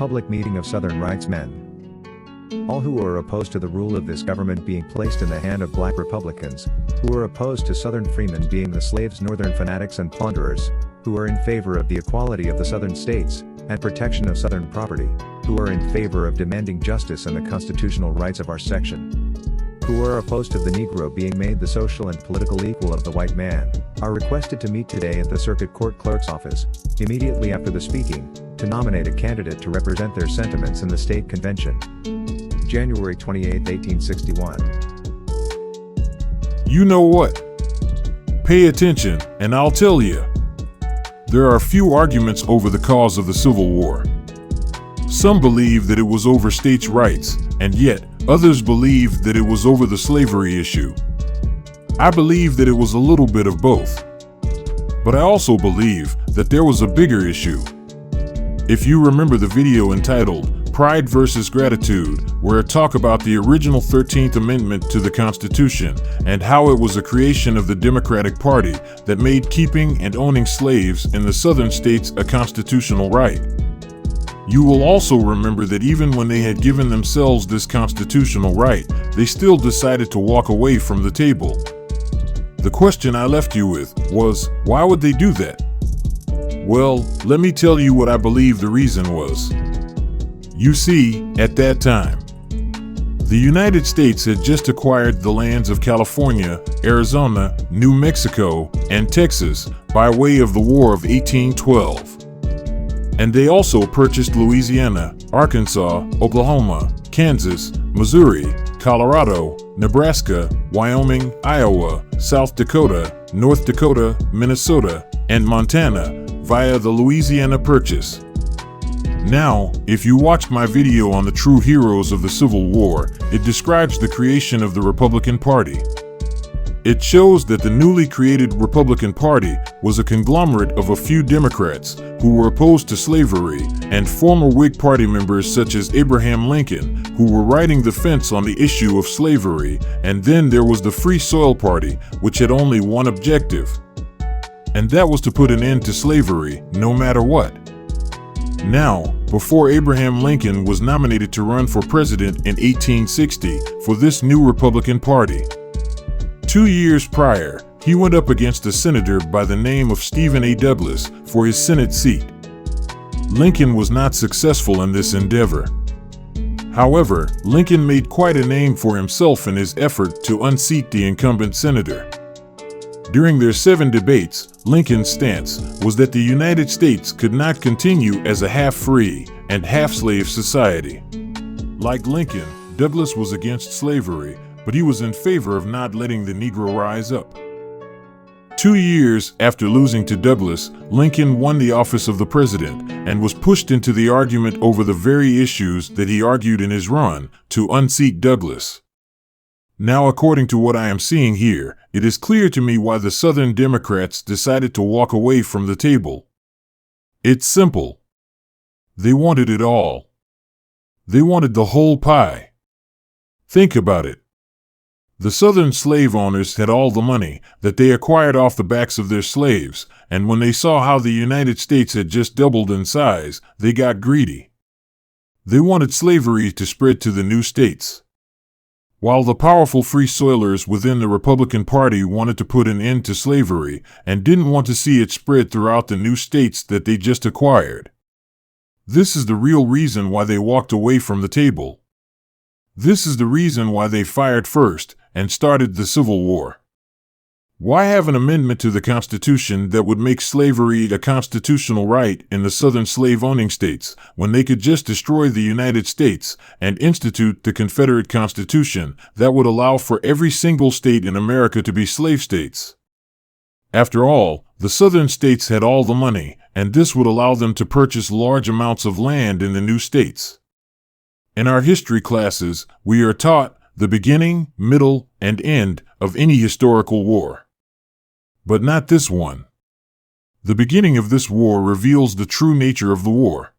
public meeting of Southern rights men. All who are opposed to the rule of this government being placed in the hand of black Republicans, who are opposed to Southern freemen being the slaves, Northern fanatics and plunderers, who are in favor of the equality of the Southern states, and protection of Southern property, who are in favor of demanding justice and the constitutional rights of our section, who are opposed to the Negro being made the social and political equal of the white man, are requested to meet today at the Circuit Court Clerk's office, immediately after the speaking, to nominate a candidate to represent their sentiments in the State Convention. January 28, 1861. You know what? Pay attention, and I'll tell you. There are few arguments over the cause of the Civil War. Some believe that it was over states' rights, and yet others believe that it was over the slavery issue. I believe that it was a little bit of both. But I also believe that there was a bigger issue. If you remember the video entitled Pride versus Gratitude, where I talk about the original 13th Amendment to the Constitution and how it was a creation of the Democratic Party that made keeping and owning slaves in the Southern states a constitutional right. You will also remember that even when they had given themselves this constitutional right, they still decided to walk away from the table. The question I left you with was, why would they do that? Well, let me tell you what I believe the reason was. You see, at that time, the United States had just acquired the lands of California, Arizona, New Mexico, and Texas by way of the War of 1812. And they also purchased Louisiana, Arkansas, Oklahoma, Kansas, Missouri, Colorado, Nebraska, Wyoming, Iowa, South Dakota, North Dakota, Minnesota, and Montana via the Louisiana Purchase. Now, if you watched my video on the true heroes of the Civil War, it describes the creation of the Republican Party. It shows that the newly created Republican Party was a conglomerate of a few Democrats who were opposed to slavery and former Whig Party members such as Abraham Lincoln, who were riding the fence on the issue of slavery, and then there was the Free Soil Party, which had only one objective, and that was to put an end to slavery, no matter what. Now, before Abraham Lincoln was nominated to run for president in 1860 for this new Republican Party, 2 years prior, he went up against a senator by the name of Stephen A. Douglas for his Senate seat. Lincoln was not successful in this endeavor. However, Lincoln made quite a name for himself in his effort to unseat the incumbent senator. During their 7 debates, Lincoln's stance was that the United States could not continue as a half-free and half-slave society. Like Lincoln, Douglas was against slavery, but he was in favor of not letting the Negro rise up. 2 years after losing to Douglas, Lincoln won the office of the president and was pushed into the argument over the very issues that he argued in his run to unseat Douglas. Now, according to what I am seeing here, it is clear to me why the Southern Democrats decided to walk away from the table. It's simple. They wanted it all. They wanted the whole pie. Think about it. The Southern slave owners had all the money that they acquired off the backs of their slaves, and when they saw how the United States had just doubled in size, they got greedy. They wanted slavery to spread to the new states. While the powerful free soilers within the Republican Party wanted to put an end to slavery and didn't want to see it spread throughout the new states that they just acquired. This is the real reason why they walked away from the table. This is the reason why they fired first and started the Civil War. Why have an amendment to the Constitution that would make slavery a constitutional right in the Southern slave-owning states when they could just destroy the United States and institute the Confederate Constitution that would allow for every single state in America to be slave states? After all, the Southern states had all the money, and this would allow them to purchase large amounts of land in the new states. In our history classes, we are taught the beginning, middle, and end of any historical war. But not this one. The beginning of this war reveals the true nature of the war.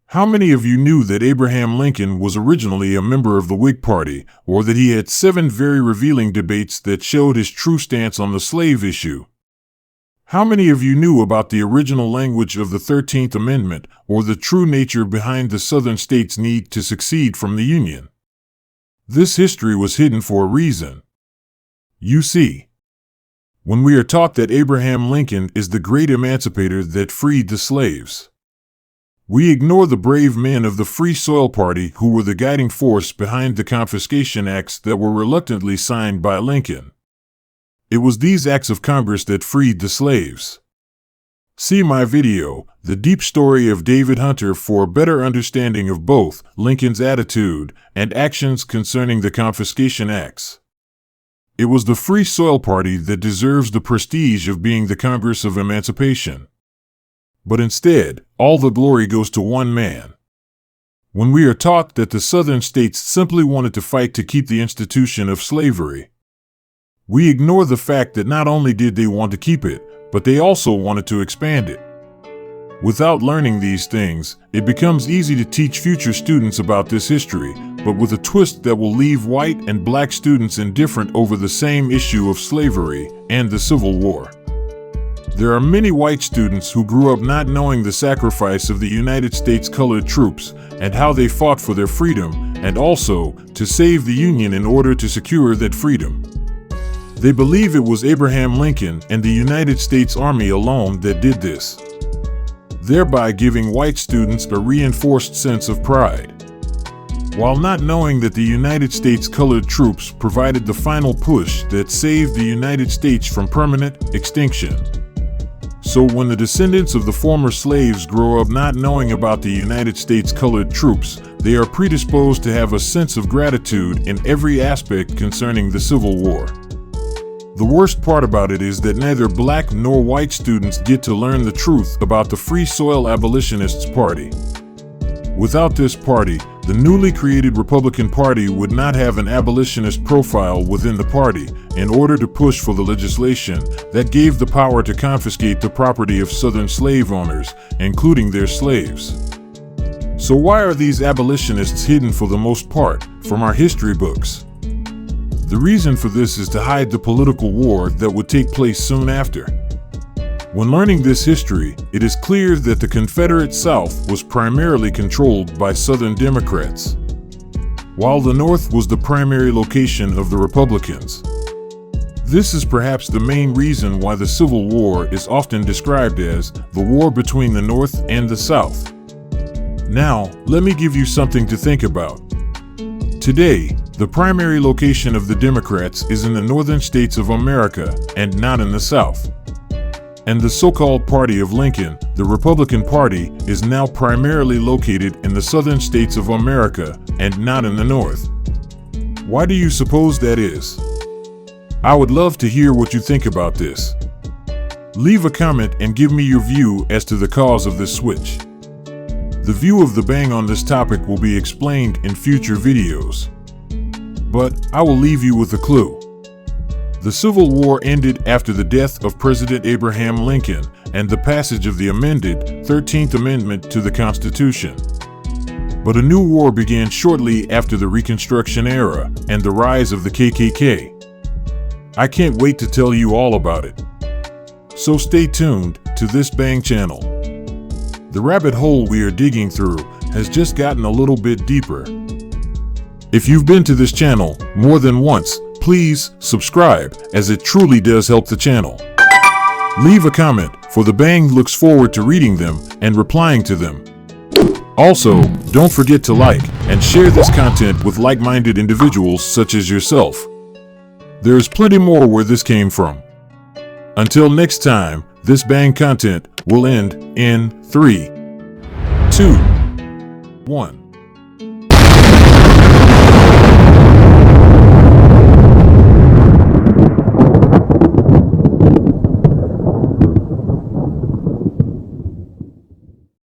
How many of you knew that Abraham Lincoln was originally a member of the Whig Party, or that he had 7 very revealing debates that showed his true stance on the slave issue? How many of you knew about the original language of the 13th Amendment, or the true nature behind the Southern states' need to secede from the Union? This history was hidden for a reason. You see, when we are taught that Abraham Lincoln is the great emancipator that freed the slaves, we ignore the brave men of the Free Soil Party who were the guiding force behind the confiscation acts that were reluctantly signed by Lincoln. It was these acts of Congress that freed the slaves. See my video, The Deep Story of David Hunter, for a better understanding of both Lincoln's attitude and actions concerning the confiscation acts. It was the Free Soil Party that deserves the prestige of being the Congress of Emancipation. But instead, all the glory goes to one man. When we are taught that the Southern states simply wanted to fight to keep the institution of slavery, we ignore the fact that not only did they want to keep it, but they also wanted to expand it. Without learning these things, it becomes easy to teach future students about this history, but with a twist that will leave white and black students indifferent over the same issue of slavery and the Civil War. There are many white students who grew up not knowing the sacrifice of the United States colored troops and how they fought for their freedom and also to save the Union in order to secure that freedom. They believe it was Abraham Lincoln and the United States Army alone that did this, thereby giving white students a reinforced sense of pride, while not knowing that the United States colored troops provided the final push that saved the United States from permanent extinction. So when the descendants of the former slaves grow up not knowing about the United States colored troops, they are predisposed to have a sense of gratitude in every aspect concerning the Civil War. The worst part about it is that neither black nor white students get to learn the truth about the Free Soil Abolitionists Party. Without this party, the newly created Republican Party would not have an abolitionist profile within the party in order to push for the legislation that gave the power to confiscate the property of Southern slave owners, including their slaves. So why are these abolitionists hidden for the most part from our history books? The reason for this is to hide the political war that would take place soon after. When learning this history, it is clear that the Confederate South was primarily controlled by Southern Democrats, while the North was the primary location of the Republicans. This is perhaps the main reason why the Civil War is often described as the war between the North and the South. Now, let me give you something to think about. Today, the primary location of the Democrats is in the northern states of America and not in the South. And the so-called party of Lincoln, the Republican Party, is now primarily located in the southern states of America and not in the North. Why do you suppose that is? I would love to hear what you think about this. Leave a comment and give me your view as to the cause of this switch. The view of the Bang on this topic will be explained in future videos. But I will leave you with a clue. The Civil War ended after the death of President Abraham Lincoln and the passage of the amended 13th Amendment to the Constitution. But a new war began shortly after the Reconstruction era and the rise of the KKK. I can't wait to tell you all about it. So stay tuned to this Bang channel. The rabbit hole we are digging through has just gotten a little bit deeper. If you've been to this channel more than once, please subscribe, as it truly does help the channel. Leave a comment, for the Bang looks forward to reading them and replying to them. Also, don't forget to like and share this content with like-minded individuals such as yourself. There is plenty more where this came from. Until next time, this Bang content will end in 3, 2, 1.